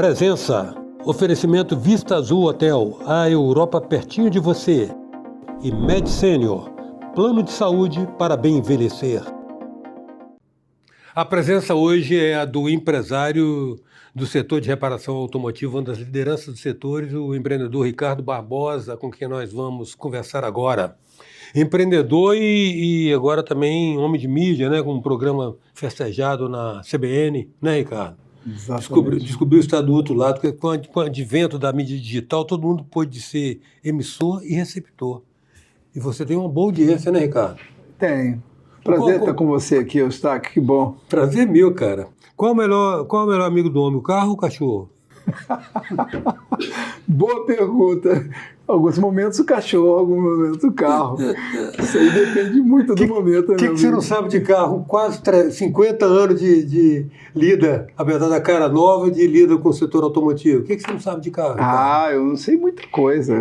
Presença, oferecimento Vista Azul Hotel, a Europa pertinho de você. E Med Senior, plano de saúde para bem envelhecer. A presença hoje é a do empresário do setor de reparação automotiva, uma das lideranças dos setores, o empreendedor Ricardo Barbosa, com quem nós vamos conversar agora. Empreendedor e agora também homem de mídia, né, com um programa festejado na CBN, né, Ricardo? Descobriu o estado do outro lado, porque com o advento da mídia digital, todo mundo pôde ser emissor e receptor. E você tem uma boa audiência, né, Ricardo? Tenho. Prazer estar com você aqui, Eustáquio, que bom. Prazer meu, cara. Qual é o melhor amigo do homem, o carro ou o cachorro? Boa pergunta. Alguns momentos o cachorro, alguns momentos o carro. Isso aí depende muito do momento. O que você não sabe de carro? Quase 50 anos de lida, apesar da cara nova, de lida com o setor automotivo. O que você não sabe de carro? Eu não sei muita coisa.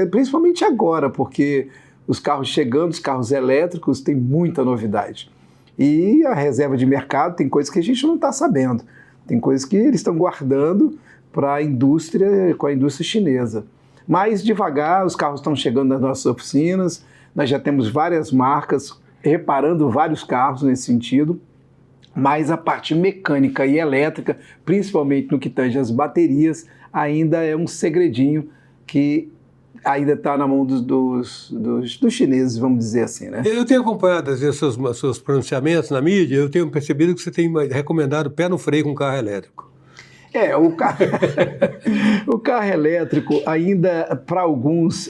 Principalmente agora, porque os carros chegando, os carros elétricos, tem muita novidade. E a reserva de mercado tem coisas que a gente não está sabendo. Tem coisas que eles estão guardando para a indústria, com a indústria chinesa. Mas devagar, os carros estão chegando nas nossas oficinas, nós já temos várias marcas reparando vários carros nesse sentido, mas a parte mecânica e elétrica, principalmente no que tange as baterias, ainda é um segredinho que ainda está na mão dos chineses, vamos dizer assim, né? Eu tenho acompanhado às vezes seus pronunciamentos na mídia, eu tenho percebido que você tem recomendado pé no freio com carro elétrico. O carro elétrico ainda, para alguns,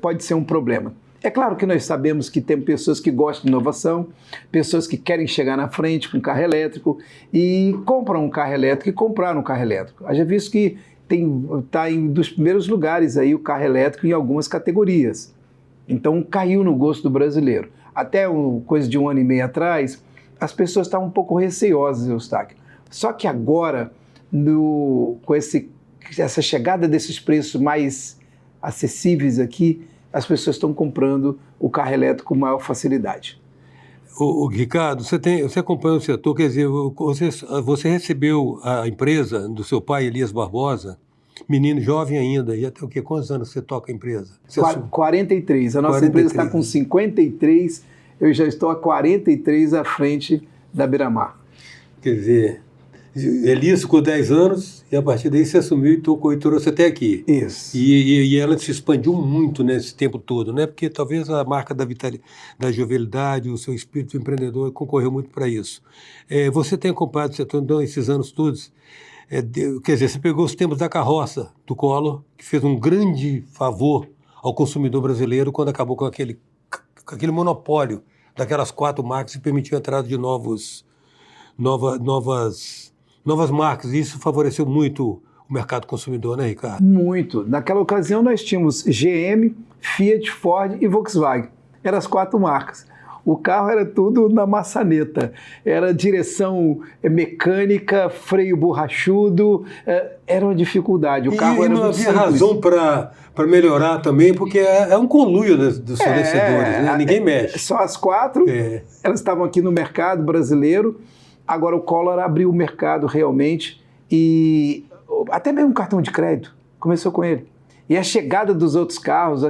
pode ser um problema. É claro que nós sabemos que tem pessoas que gostam de inovação, pessoas que querem chegar na frente com carro elétrico e compram um carro elétrico e compraram um carro elétrico. Haja visto que está em dos primeiros lugares aí o carro elétrico em algumas categorias. Então caiu no gosto do brasileiro. Até coisa de 1 ano e meio atrás, as pessoas estavam um pouco receosas, Eustáquio. Só que agora, com essa chegada desses preços mais acessíveis aqui, as pessoas estão comprando o carro elétrico com maior facilidade. Ricardo, você acompanha o setor, quer dizer, você recebeu a empresa do seu pai, Elias Barbosa, menino jovem ainda, e até o quê? Quantos anos você toca a empresa? 43. A nossa empresa está com 53, eu já estou há 43 à frente da Beira-Mar. Quer dizer, Elias ficou 10 anos e a partir daí você assumiu e trouxe até aqui. Isso. E ela se expandiu muito nesse tempo todo, né? Porque talvez a marca da jovialidade, o seu espírito empreendedor concorreu muito para isso. Você tem acompanhado o setor então, esses anos todos. Quer dizer, você pegou os tempos da carroça do Collor, que fez um grande favor ao consumidor brasileiro quando acabou com aquele monopólio daquelas 4 marcas e permitiu a entrada de novas marcas, e isso favoreceu muito o mercado consumidor, né, Ricardo? Muito. Naquela ocasião nós tínhamos GM, Fiat, Ford e Volkswagen. Eram as 4 marcas. O carro era tudo na maçaneta. Era direção mecânica, freio borrachudo, era uma dificuldade. O carro era não muito havia simples. razão para melhorar também, porque é um conluio dos fornecedores, né? Ninguém mexe. Só as 4, elas estavam aqui no mercado brasileiro. Agora o Collor abriu o mercado realmente e até mesmo o cartão de crédito começou com ele. E a chegada dos outros carros,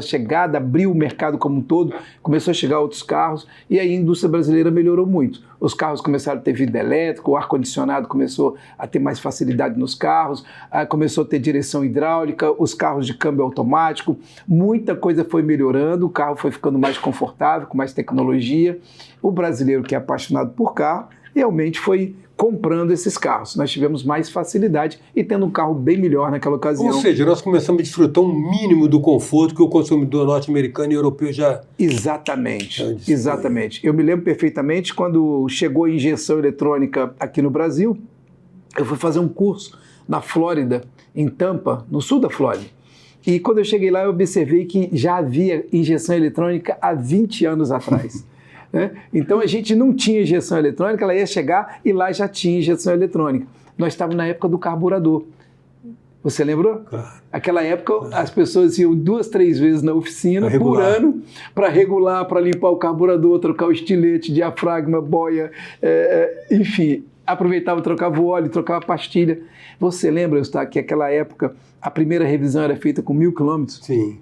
abriu o mercado como um todo, começou a chegar outros carros e aí a indústria brasileira melhorou muito. Os carros começaram a ter vidro elétrico, o ar-condicionado começou a ter mais facilidade nos carros, começou a ter direção hidráulica, os carros de câmbio automático, muita coisa foi melhorando, o carro foi ficando mais confortável, com mais tecnologia. O brasileiro que é apaixonado por carro, realmente foi comprando esses carros. Nós tivemos mais facilidade e tendo um carro bem melhor naquela ocasião. Ou seja, nós começamos a desfrutar um mínimo do conforto que o consumidor norte-americano e europeu já... Exatamente. Eu me lembro perfeitamente quando chegou a injeção eletrônica aqui no Brasil, eu fui fazer um curso na Flórida, em Tampa, no sul da Flórida. E quando eu cheguei lá, eu observei que já havia injeção eletrônica há 20 anos atrás. Então a gente não tinha injeção eletrônica, ela ia chegar e lá já tinha injeção eletrônica. Nós estávamos na época do carburador. Você lembrou? Claro. Aquela época as pessoas iam 2, 3 vezes na oficina por ano para regular, para limpar o carburador, trocar o estilete, diafragma, boia, enfim. aproveitava, trocava o óleo, trocava a pastilha. Você lembra, Eustáquio, que naquela época a primeira revisão era feita com 1.000 quilômetros? Sim.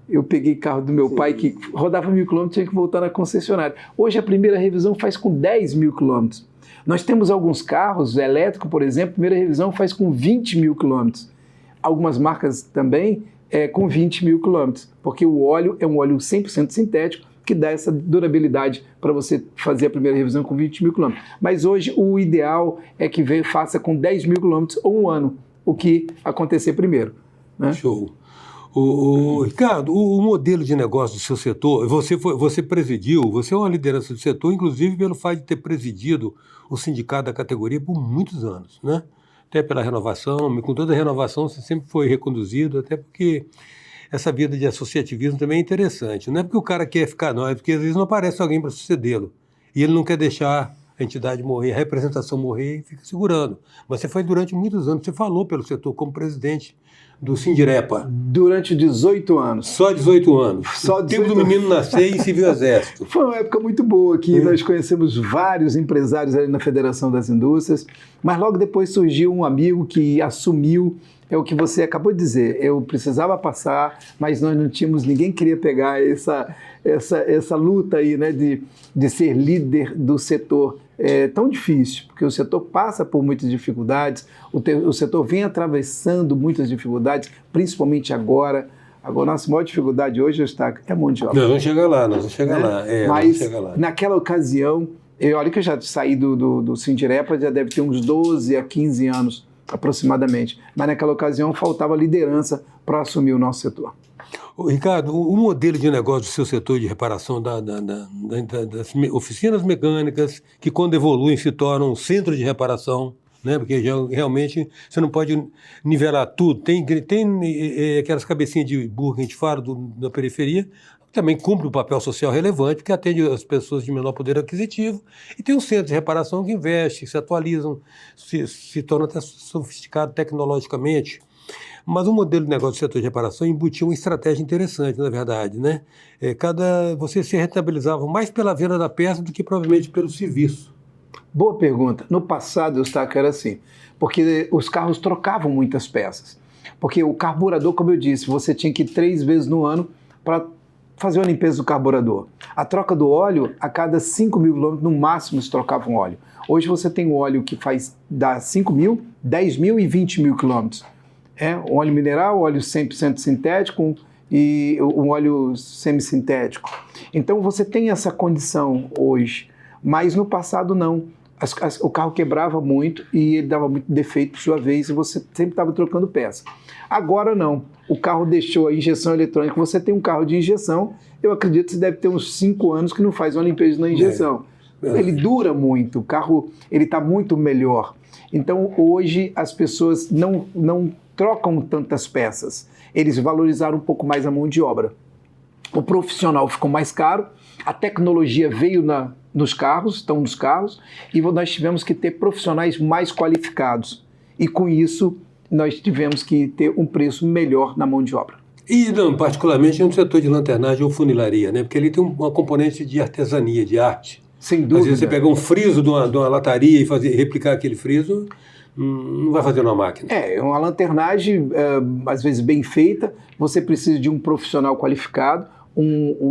Eu peguei carro do meu pai que rodava 1.000 quilômetros, tinha que voltar na concessionária. Hoje a primeira revisão faz com 10.000 quilômetros. Nós temos alguns carros elétricos, por exemplo, a primeira revisão faz com 20.000 quilômetros. Algumas marcas também com 20.000 quilômetros, porque o óleo é um óleo 100% sintético, que dá essa durabilidade para você fazer a primeira revisão com 20.000 quilômetros. Mas hoje o ideal é que faça com 10.000 quilômetros ou um ano, o que acontecer primeiro. Né? Show. Ricardo, o modelo de negócio do seu setor, você presidiu, você é uma liderança do setor, inclusive pelo fato de ter presidido o sindicato da categoria por muitos anos, né? Até pela renovação, com toda a renovação você sempre foi reconduzido, até porque essa vida de associativismo também é interessante. Não é porque o cara quer ficar, não, é porque às vezes não aparece alguém para sucedê-lo. E ele não quer deixar a entidade morrer, a representação morrer e fica segurando. Mas você foi durante muitos anos, você falou pelo setor como presidente do Sindirepa. Durante 18 anos. Só 18 anos. Só 18 tempo do menino nascer e servir o exército. Foi uma época muito boa aqui, nós conhecemos vários empresários ali na Federação das Indústrias, mas logo depois surgiu um amigo que assumiu, é o que você acabou de dizer, eu precisava passar, mas nós não tínhamos, ninguém queria pegar essa luta aí, né, de ser líder do setor. É tão difícil, porque o setor passa por muitas dificuldades, o setor vem atravessando muitas dificuldades, principalmente agora. Agora, a nossa maior dificuldade hoje é a mão de obra. Nós vamos chegar lá, né? Mas naquela ocasião, olha que eu já saí do Sindirepa, já deve ter uns 12 a 15 anos aproximadamente, mas naquela ocasião faltava liderança para assumir o nosso setor. Ricardo, o modelo de negócio do seu setor de reparação das oficinas mecânicas, que quando evoluem se tornam um centro de reparação, né? Porque realmente você não pode nivelar tudo. Tem aquelas cabecinhas de burro que a gente fala da periferia, também cumpre um papel social relevante, porque atende as pessoas de menor poder aquisitivo, e tem um centro de reparação que investe, se atualizam, se torna até sofisticado tecnologicamente. Mas o modelo de negócio do setor de reparação embutia uma estratégia interessante, na verdade, né? Você se rentabilizava mais pela venda da peça do que provavelmente pelo serviço. Boa pergunta. No passado, Eustáquio, era assim, porque os carros trocavam muitas peças. Porque o carburador, como eu disse, você tinha que ir 3 vezes no ano para fazer a limpeza do carburador. A troca do óleo, a cada 5.000 quilômetros, no máximo, se trocava um óleo. Hoje você tem um óleo que dá 5.000, 10.000 e 20.000 quilômetros. Um óleo mineral, óleo 100% sintético e um óleo semissintético. Então você tem essa condição hoje, mas no passado não. O carro quebrava muito e ele dava muito defeito por sua vez e você sempre estava trocando peça. Agora não. O carro deixou a injeção eletrônica. Você tem um carro de injeção, eu acredito que você deve ter uns 5 anos que não faz uma limpeza na injeção. Ele dura muito, o carro está muito melhor. Então hoje as pessoas não trocam tantas peças. Eles valorizaram um pouco mais a mão de obra. O profissional ficou mais caro, a tecnologia veio nos carros, estão nos carros, e nós tivemos que ter profissionais mais qualificados. E com isso, nós tivemos que ter um preço melhor na mão de obra. E, particularmente, no setor de lanternagem ou funilaria, né? Porque ele tem uma componente de artesania, de arte. Sem dúvida. Às vezes você pegar um friso de uma lataria e replicar aquele friso, não vai fazer numa máquina. Uma lanternagem, às vezes bem feita, você precisa de um profissional qualificado,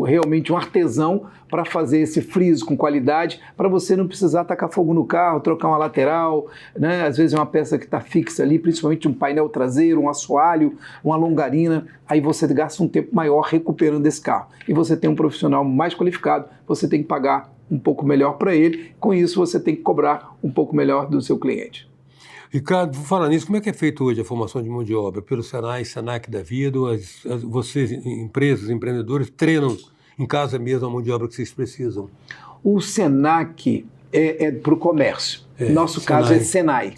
realmente um artesão para fazer esse friso com qualidade, para você não precisar tacar fogo no carro, trocar uma lateral, né? Às vezes é uma peça que está fixa ali, principalmente um painel traseiro, um assoalho, uma longarina, aí você gasta um tempo maior recuperando esse carro. E você tem um profissional mais qualificado, você tem que pagar um pouco melhor para ele, com isso você tem que cobrar um pouco melhor do seu cliente. Ricardo, vou falar nisso, como é que é feito hoje a formação de mão de obra? Pelo Senai, Senac da vida, vocês, empresas, empreendedores, treinam em casa mesmo a mão de obra que vocês precisam? O Senac é para o comércio. Nosso caso é Senai.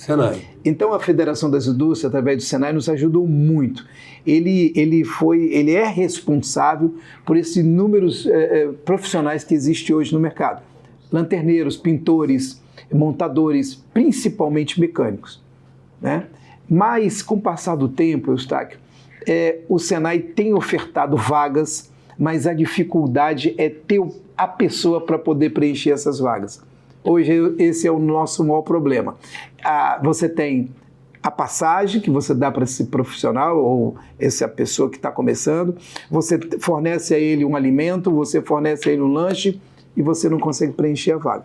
Então a Federação das Indústrias, através do Senai, nos ajudou muito. Ele é responsável por esses inúmeros profissionais que existem hoje no mercado. Lanterneiros, pintores, montadores, principalmente mecânicos. Né? Mas, com o passar do tempo, Eustáquio, o Senai tem ofertado vagas, mas a dificuldade é ter a pessoa para poder preencher essas vagas. Hoje esse é o nosso maior problema. Você tem a passagem que você dá para esse profissional ou essa pessoa que está começando, você fornece a ele um alimento, você fornece a ele um lanche e você não consegue preencher a vaga.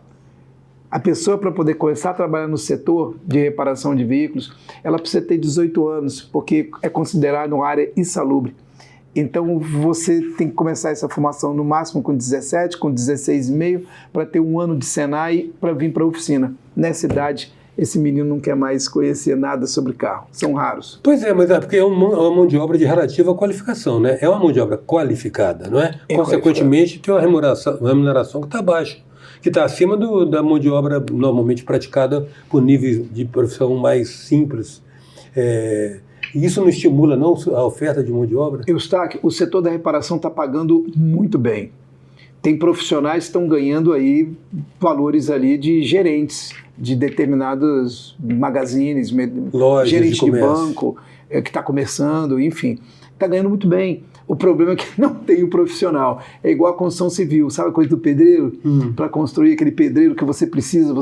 A pessoa, para poder começar a trabalhar no setor de reparação de veículos, ela precisa ter 18 anos, porque é considerado uma área insalubre. Então, você tem que começar essa formação no máximo com 17, com 16,5, para ter um ano de Senai para vir para a oficina. Nessa idade, esse menino não quer mais conhecer nada sobre carro. São raros. Pois é, mas é porque é uma mão de obra de relativa qualificação, né? É uma mão de obra qualificada, não é? Consequentemente, tem uma remuneração que está baixa, que está acima da mão de obra normalmente praticada por níveis de profissão mais simples. E isso não estimula não a oferta de mão de obra? Eustáquio, o setor da reparação está pagando muito bem. Tem profissionais que estão ganhando aí valores ali de gerentes de determinados magazines, lojas, gerente de banco que está começando, enfim, está ganhando muito bem. O problema é que não tem o profissional. É igual a construção civil, sabe a coisa do pedreiro? Para construir aquele pedreiro que você precisa,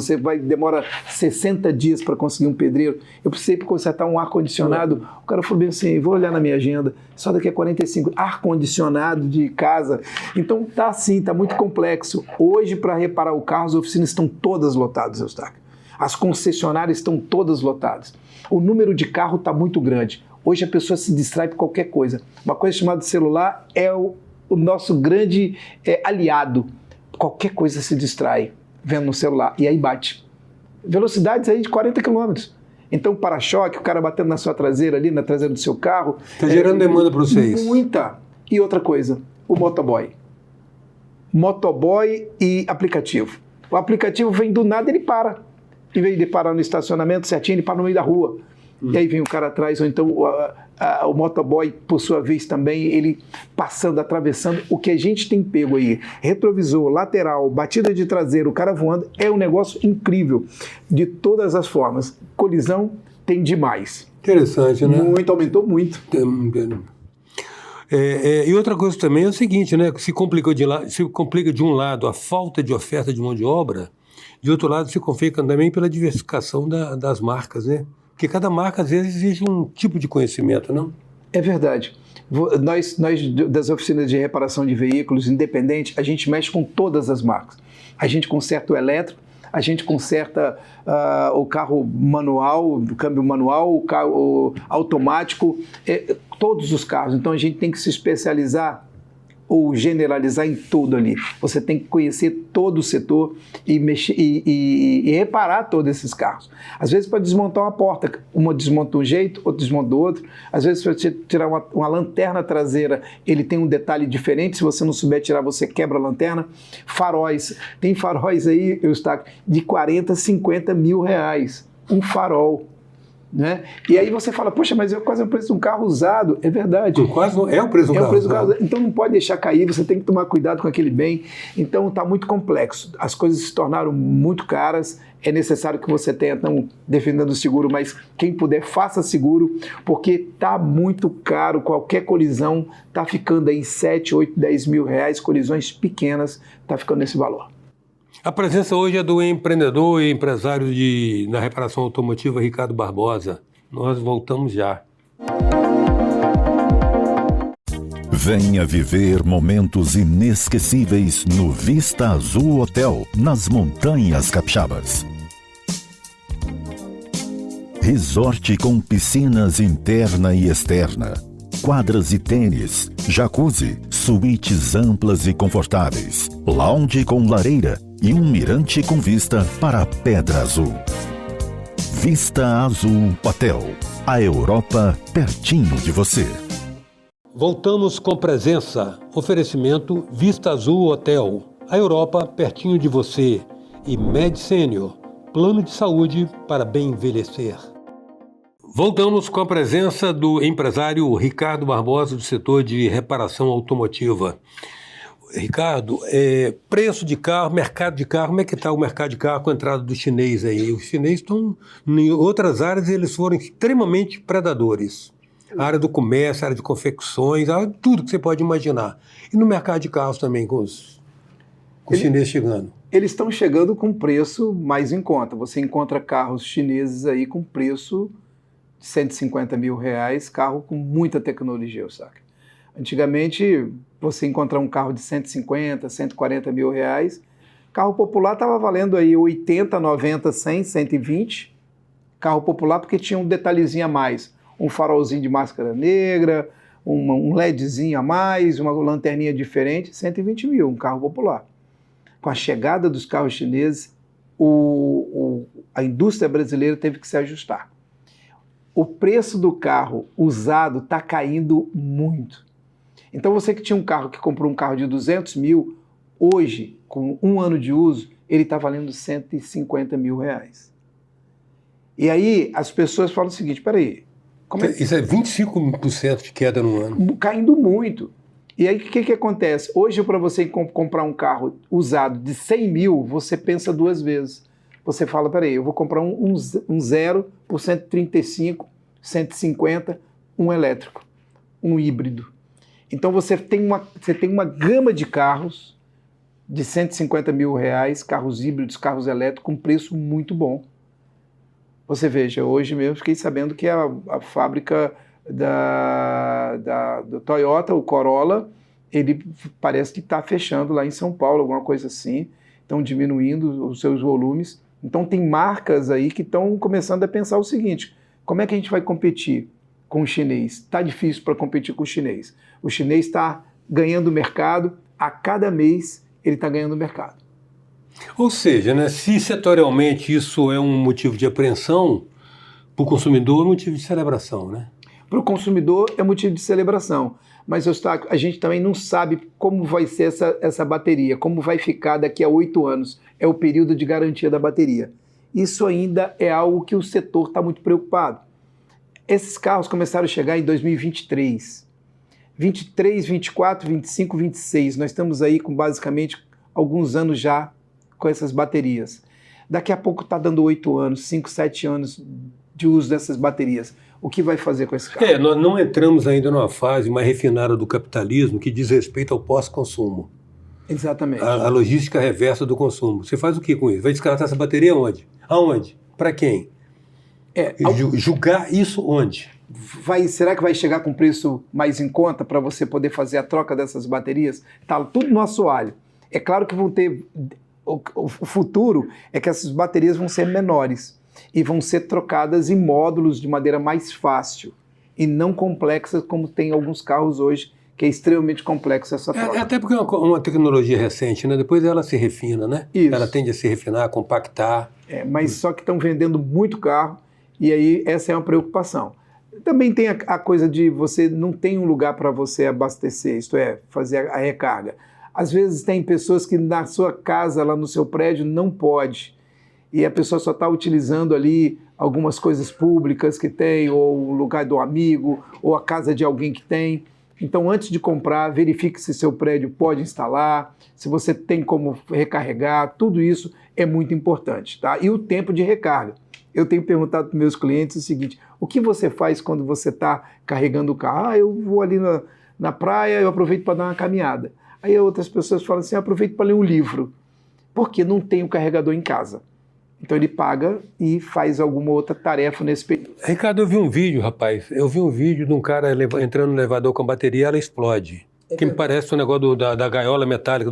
demora 60 dias para conseguir um pedreiro. Eu precisei para consertar um ar-condicionado. O cara falou bem assim, vou olhar na minha agenda, só daqui a 45, ar-condicionado de casa. Então tá assim, tá muito complexo. Hoje, para reparar o carro, as oficinas estão todas lotadas, Eustáquio. As concessionárias estão todas lotadas. O número de carro está muito grande. Hoje a pessoa se distrai por qualquer coisa. Uma coisa chamada celular é o nosso grande aliado. Qualquer coisa se distrai vendo no celular e aí bate. Velocidades aí de 40 km. Então para-choque, o cara batendo na sua traseira ali, na traseira do seu carro. Está gerando demanda para vocês. Muita. E outra coisa, o motoboy. Motoboy e aplicativo. O aplicativo vem do nada, ele para. Em vez de parar no estacionamento certinho, ele para no meio da rua. E aí vem o cara atrás, ou então o motoboy, por sua vez também, ele passando, atravessando. O que a gente tem pego aí, retrovisor, lateral, batida de traseiro, o cara voando, é um negócio incrível, de todas as formas. Colisão tem demais. Interessante, né? Muito, aumentou muito. E outra coisa também é o seguinte, né? Se complica de um lado a falta de oferta de mão de obra, de outro lado se complica também pela diversificação das marcas, né? Porque cada marca, às vezes, exige um tipo de conhecimento, não? É verdade. Nós das oficinas de reparação de veículos independente, a gente mexe com todas as marcas. A gente conserta o elétrico, a gente conserta o carro manual, o câmbio manual, o carro automático, todos os carros. Então, a gente tem que se especializar ou generalizar em tudo ali. Você tem que conhecer todo o setor e mexer e reparar todos esses carros. Às vezes, para desmontar uma porta, uma desmonta de um jeito, outra desmonta do outro. Às vezes, para você tirar uma lanterna traseira, ele tem um detalhe diferente. Se você não souber tirar, você quebra a lanterna. Faróis. Tem faróis aí, Eustáquio, de 40, 50 mil reais. Um farol. Né? E aí você fala, poxa, mas é quase o preço de um carro usado. É verdade. Quase é o preço de um carro usado. Então não pode deixar cair, você tem que tomar cuidado com aquele bem. Então está muito complexo. As coisas se tornaram muito caras. É necessário que você tenha, então, defendendo o seguro, mas quem puder, faça seguro, porque está muito caro. Qualquer colisão está ficando aí 7, 8, 10 mil reais. Colisões pequenas está ficando nesse valor. A presença hoje é do empreendedor e empresário na reparação automotiva, Ricardo Barbosa. Nós voltamos já. Venha viver momentos inesquecíveis no Vista Azul Hotel, nas Montanhas Capixabas. Resort com piscinas interna e externa, quadras e tênis, jacuzzi, suítes amplas e confortáveis, lounge com lareira e um mirante com vista para a Pedra Azul. Vista Azul Hotel, a Europa pertinho de você. Voltamos com presença. Oferecimento Vista Azul Hotel, a Europa pertinho de você. E Med Senior, plano de saúde para bem envelhecer. Voltamos com a presença do empresário Ricardo Barbosa, do setor de reparação automotiva. Ricardo, preço de carro, mercado de carro, como é que está o mercado de carro com a entrada do chinês aí? Os chineses estão, em outras áreas, eles foram extremamente predadores. A área do comércio, a área de confecções, tudo que você pode imaginar. E no mercado de carros também, com os... com o chinês chegando. Eles estão chegando com preço mais em conta. Você encontra carros chineses aí com preço de 150 mil reais, carro com muita tecnologia, saca? Antigamente, você encontrar um carro de 150, 140 mil reais, carro popular estava valendo aí 80, 90, 100, 120. Carro popular porque tinha um detalhezinho a mais, um farolzinho de máscara negra, um LEDzinho a mais, uma lanterninha diferente, 120 mil, um carro popular. Com a chegada dos carros chineses, a indústria brasileira teve que se ajustar. O preço do carro usado está caindo muito. Então você que tinha um carro, que comprou um carro de 200 mil, hoje, com um ano de uso, ele está valendo 150 mil reais. E aí as pessoas falam o seguinte, peraí... Isso é 25% de queda no ano. Caindo muito. E aí o que acontece? Hoje, para você comprar um carro usado de 100 mil, você pensa duas vezes. Você fala, peraí, eu vou comprar um zero por 135, 150, um elétrico, um híbrido. Então você tem uma gama de carros de 150 mil reais, carros híbridos, carros elétricos, com preço muito bom. Você veja, hoje mesmo fiquei sabendo que a fábrica do Toyota, o Corolla, ele parece que está fechando lá em São Paulo, alguma coisa assim, estão diminuindo os seus volumes. Então tem marcas aí que estão começando a pensar o seguinte, como é que a gente vai competir com o chinês? Está difícil para competir com o chinês. O chinês está ganhando mercado, a cada mês ele está ganhando mercado. Ou seja, né, se setorialmente isso é um motivo de apreensão, para o consumidor é motivo de celebração, né? Para o consumidor é motivo de celebração, mas Eustáquio, a gente também não sabe como vai ser essa bateria, como vai ficar daqui a 8 anos, é o período de garantia da bateria. Isso ainda é algo que o setor está muito preocupado. Esses carros começaram a chegar em 2023, 23, 24, 25, 26, nós estamos aí com basicamente alguns anos já com essas baterias. Daqui a pouco está dando 8 anos, 5, 7 anos de uso dessas baterias. O que vai fazer com esse carro? Nós não entramos ainda numa fase mais refinada do capitalismo que diz respeito ao pós-consumo. Exatamente. A logística reversa do consumo. Você faz o que com isso? Vai descartar essa bateria onde? Aonde? Para quem? Julgar isso onde? Será que vai chegar com preço mais em conta para você poder fazer a troca dessas baterias? Está tudo no assoalho. É claro que vão ter... O futuro é que essas baterias vão ser menores e vão ser trocadas em módulos de maneira mais fácil e não complexas como tem alguns carros hoje, que é extremamente complexa essa troca. Até porque é uma tecnologia recente, né? Depois ela se refina, né? Isso. Ela tende a se refinar, a compactar. Mas só que estão vendendo muito carro e aí essa é uma preocupação. Também tem a coisa de você não tem um lugar para você abastecer, isto é, fazer a recarga. Às vezes tem pessoas que na sua casa, lá no seu prédio, não pode. E a pessoa só está utilizando ali algumas coisas públicas que tem, ou o lugar do amigo, ou a casa de alguém que tem. Então, antes de comprar, verifique se seu prédio pode instalar, se você tem como recarregar, tudo isso é muito importante, tá? E o tempo de recarga. Eu tenho perguntado para meus clientes o seguinte, o que você faz quando você está carregando o carro? Eu vou ali na praia, eu aproveito para dar uma caminhada. Aí outras pessoas falam assim, aproveito para ler um livro, porque não tem o carregador em casa. Então ele paga e faz alguma outra tarefa nesse período. Ricardo, eu vi um vídeo, rapaz, de um cara entrando no elevador com a bateria e ela explode. Que me parece um negócio da gaiola metálica,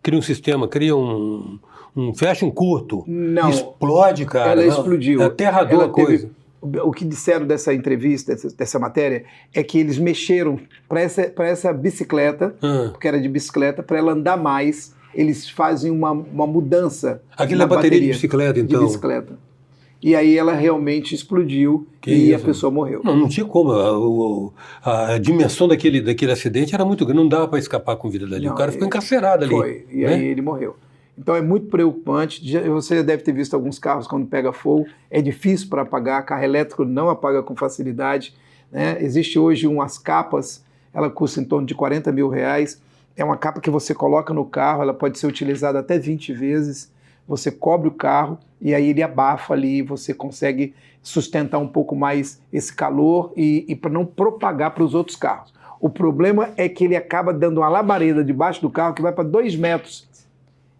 cria um sistema, fecha um curto. Não. Explode, cara. Ela explodiu. É aterrador a coisa. O que disseram dessa entrevista, dessa matéria, é que eles mexeram para essa bicicleta, porque era de bicicleta, para ela andar mais, eles fazem uma mudança. Aquilo é bateria de bicicleta, então? De bicicleta. E aí ela realmente explodiu a pessoa morreu. Não tinha como. A dimensão daquele acidente era muito grande, não dava para escapar com vida dali. O cara ficou encarcerado ali. Foi, e aí ele morreu. Então é muito preocupante, você deve ter visto alguns carros quando pega fogo, é difícil para apagar, carro elétrico não apaga com facilidade, né? Existe hoje umas capas, ela custa em torno de 40 mil reais, é uma capa que você coloca no carro, ela pode ser utilizada até 20 vezes, você cobre o carro e aí ele abafa ali, você consegue sustentar um pouco mais esse calor e para não propagar para os outros carros. O problema é que ele acaba dando uma labareda debaixo do carro que vai para 2 metros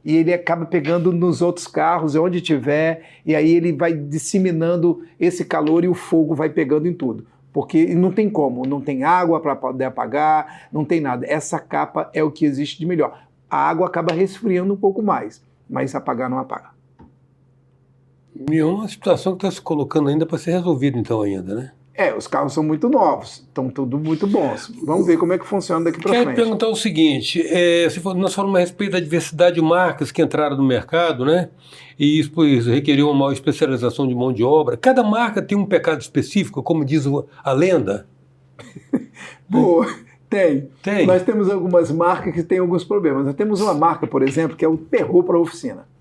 e ele acaba pegando nos outros carros, onde tiver, e aí ele vai disseminando esse calor e o fogo vai pegando em tudo. Porque não tem como, não tem água para poder apagar, não tem nada. Essa capa é o que existe de melhor. A água acaba resfriando um pouco mais, mas apagar não apaga. E é uma situação que está se colocando ainda para ser resolvida então ainda, né? Os carros são muito novos, estão tudo muito bons. Vamos ver como é que funciona daqui para frente. Quero perguntar o seguinte, nós falamos a respeito da diversidade de marcas que entraram no mercado, né? E isso requeriu uma maior especialização de mão de obra. Cada marca tem um pecado específico, como diz a lenda? Boa, tem. Nós temos algumas marcas que têm alguns problemas. Nós temos uma marca, por exemplo, que é o terror para a oficina.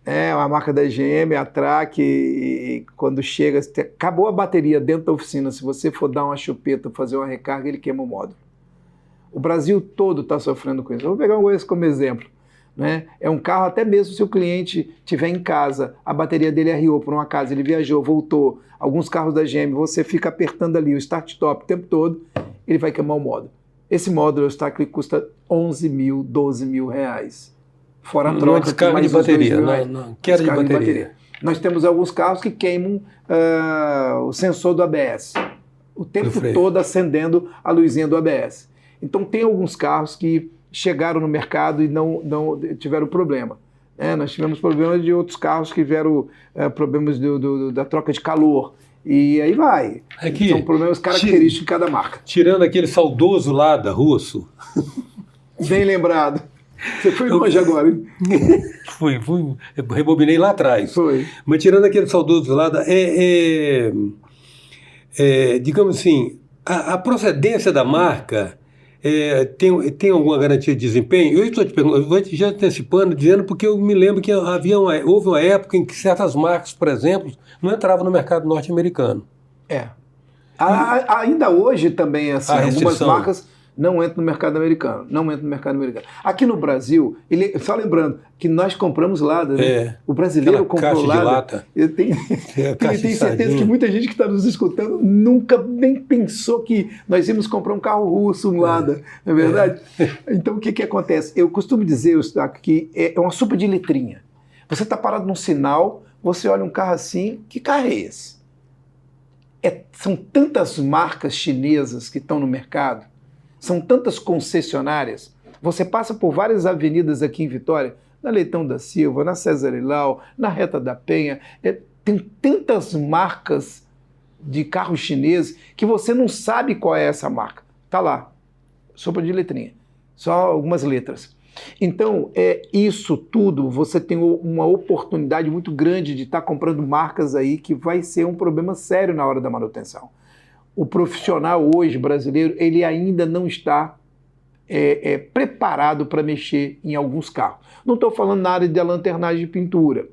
É uma marca da GM, a Track, e quando chega, acabou a bateria dentro da oficina, se você for dar uma chupeta, fazer uma recarga, ele queima o módulo. O Brasil todo está sofrendo com isso. Eu vou pegar esse como exemplo. Né? É um carro, até mesmo se o cliente estiver em casa, a bateria dele arriou por uma casa, ele viajou, voltou, alguns carros da GM, você fica apertando ali o start-stop o tempo todo, ele vai queimar o módulo. Esse módulo ele custa 11 mil, 12 mil reais. Fora a troca. Não é descarga de bateria, não. Queda de bateria. Nós temos alguns carros que queimam o sensor do ABS. O tempo todo acendendo a luzinha do ABS. Então tem alguns carros que chegaram no mercado e não tiveram problema. Nós tivemos problemas de outros carros que tiveram problemas da troca de calor. E aí vai. São problemas característicos de cada marca. Tirando aquele saudoso Lada russo. Bem lembrado. Você foi longe agora, hein? Fui, rebobinei lá atrás. Foi. Mas tirando aquele saudoso Lada, digamos assim, a procedência da marca tem alguma garantia de desempenho? Eu estou te perguntando, eu vou já antecipando, dizendo porque eu me lembro que houve uma época em que certas marcas, por exemplo, não entravam no mercado norte-americano. Ainda hoje também, assim, algumas marcas não entram no mercado americano. Aqui no Brasil, só lembrando que nós compramos Lada, né? O brasileiro comprou Lada. De lata. Eu tenho certeza que muita gente que está nos escutando nunca nem pensou que nós íamos comprar um carro russo, um Lada, não é verdade? Então o que acontece? Eu costumo dizer, Eustáquio, que é uma sopa de letrinha. Você está parado num sinal, você olha um carro assim, que carro é esse? São tantas marcas chinesas que estão no mercado, são tantas concessionárias. Você passa por várias avenidas aqui em Vitória, na Leitão da Silva, na César Ilau, na Reta da Penha. Tem tantas marcas de carros chineses que você não sabe qual é essa marca. Está lá, sopa de letrinha, só algumas letras. Então, isso tudo, você tem uma oportunidade muito grande de estar comprando marcas aí que vai ser um problema sério na hora da manutenção. O profissional hoje brasileiro, ele ainda não está preparado para mexer em alguns carros. Não estou falando na área de lanternagem de pintura,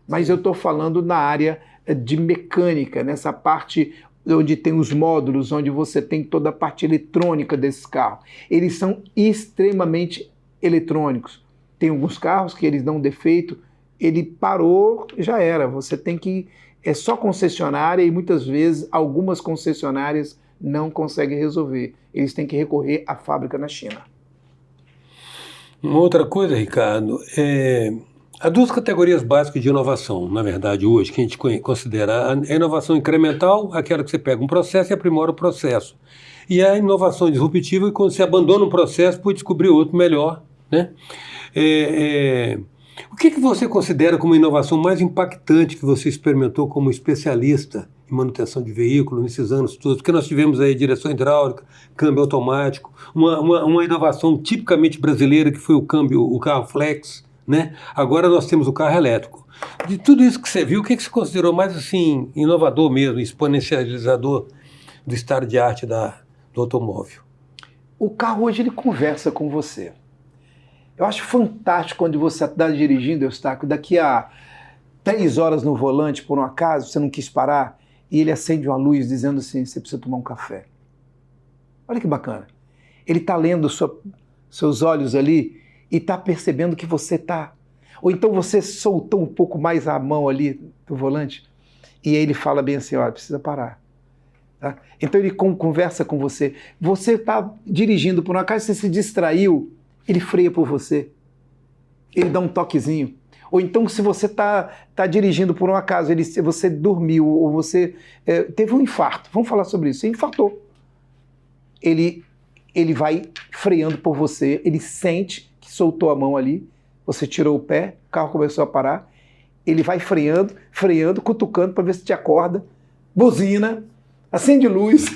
mas eu estou falando na área de mecânica, nessa parte onde tem os módulos, onde você tem toda a parte eletrônica desses carros. Eles são extremamente eletrônicos. Tem alguns carros que eles dão defeito, ele parou, já era. Você tem que... É só concessionária e muitas vezes algumas concessionárias não conseguem resolver. Eles têm que recorrer à fábrica na China. Uma outra coisa, Ricardo, há duas categorias básicas de inovação, na verdade, hoje, que a gente considera. A inovação incremental, aquela que você pega um processo e aprimora o processo. E a inovação disruptiva é quando você abandona um processo para descobrir outro melhor, né? O que você considera como a inovação mais impactante que você experimentou como especialista em manutenção de veículo nesses anos todos? Porque nós tivemos aí direção hidráulica, câmbio automático, uma inovação tipicamente brasileira que foi o carro flex, né? Agora nós temos o carro elétrico. De tudo isso que você viu, o que você considerou mais assim inovador mesmo, exponencializador do estado de arte do automóvel? O carro hoje ele conversa com você. Eu acho fantástico quando você está dirigindo, Eustáquio, daqui a 3 horas no volante, por um acaso, você não quis parar, e ele acende uma luz dizendo assim, você precisa tomar um café. Olha que bacana. Ele está lendo seus olhos ali e está percebendo que você está... Ou então você soltou um pouco mais a mão ali do volante, e aí ele fala bem assim, olha, precisa parar. Tá? Então ele conversa com você. Você está dirigindo, por um acaso você se distraiu, ele freia por você. ele dá um toquezinho. Ou então, se você tá dirigindo por um acaso, você dormiu ou você teve um infarto, vamos falar sobre isso, você infartou. Ele vai freando por você, ele sente que soltou a mão ali, você tirou o pé, o carro começou a parar, ele vai freando, cutucando para ver se te acorda, buzina, acende luz,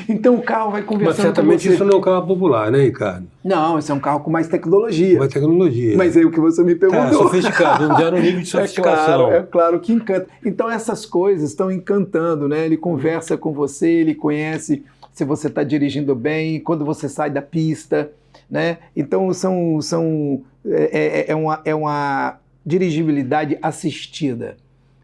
então o carro vai conversando com você. Mas certamente isso não é um carro popular, né, Ricardo? Não, esse é um carro com mais tecnologia. Mais tecnologia. Mas é o que você me perguntou. É sofisticado, já no nível de sofisticação. É claro que encanta. Então essas coisas estão encantando, né? Ele conversa com você, ele conhece se você está dirigindo bem, quando você sai da pista, né? Então é uma dirigibilidade assistida.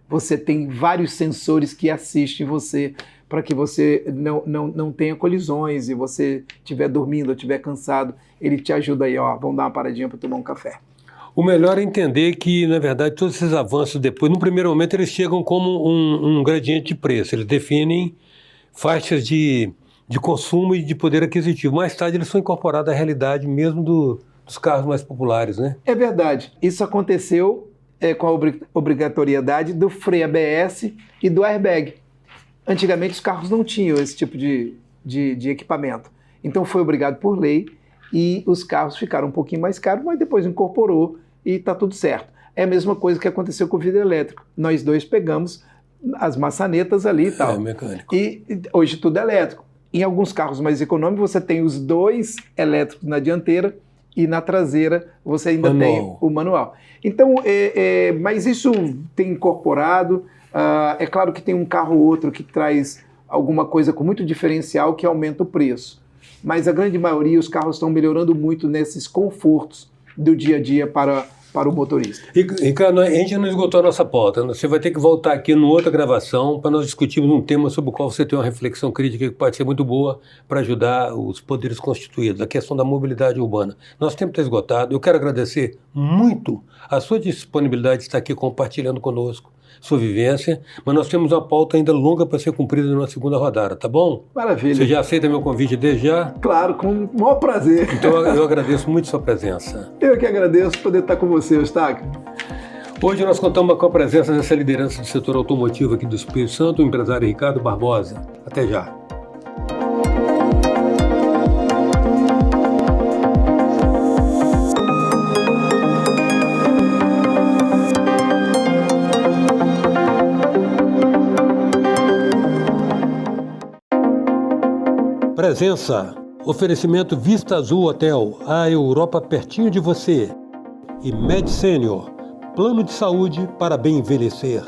Você tem vários sensores que assistem você para que você não tenha colisões e você estiver dormindo ou estiver cansado, ele te ajuda aí, ó, vamos dar uma paradinha para tomar um café. O melhor é entender que, na verdade, todos esses avanços depois, no primeiro momento, eles chegam como um gradiente de preço, eles definem faixas de consumo e de poder aquisitivo. Mais tarde, eles são incorporados à realidade mesmo dos carros mais populares, né? É verdade. Isso aconteceu com a obrigatoriedade do freio ABS e do airbag. Antigamente os carros não tinham esse tipo de equipamento. Então foi obrigado por lei e os carros ficaram um pouquinho mais caros, mas depois incorporou e está tudo certo. É a mesma coisa que aconteceu com o vidro elétrico. Nós dois pegamos as maçanetas ali e tal. É mecânico. E hoje tudo é elétrico. Em alguns carros mais econômicos você tem os dois elétricos na dianteira e na traseira você ainda tem o manual. Então, mas isso tem incorporado. É claro que tem um carro ou outro que traz alguma coisa com muito diferencial que aumenta o preço. Mas a grande maioria, os carros estão melhorando muito nesses confortos do dia a dia para o motorista. Ricardo, a gente não esgotou a nossa pauta. Você vai ter que voltar aqui numa outra gravação para nós discutirmos um tema sobre o qual você tem uma reflexão crítica que pode ser muito boa para ajudar os poderes constituídos, a questão da mobilidade urbana. Nosso tempo está esgotado. Eu quero agradecer muito a sua disponibilidade de estar aqui compartilhando conosco sua vivência, mas nós temos uma pauta ainda longa para ser cumprida numa segunda rodada, tá bom? Maravilha. Você já aceita meu convite desde já? Claro, com o maior prazer. Então eu agradeço muito sua presença. Eu que agradeço poder estar com você, Eustáquio. Hoje nós contamos com a presença dessa liderança do setor automotivo aqui do Espírito Santo, o empresário Ricardo Barbosa. Até já. Presença, oferecimento Vista Azul Hotel, a Europa pertinho de você. E Med Senior, plano de saúde para bem envelhecer.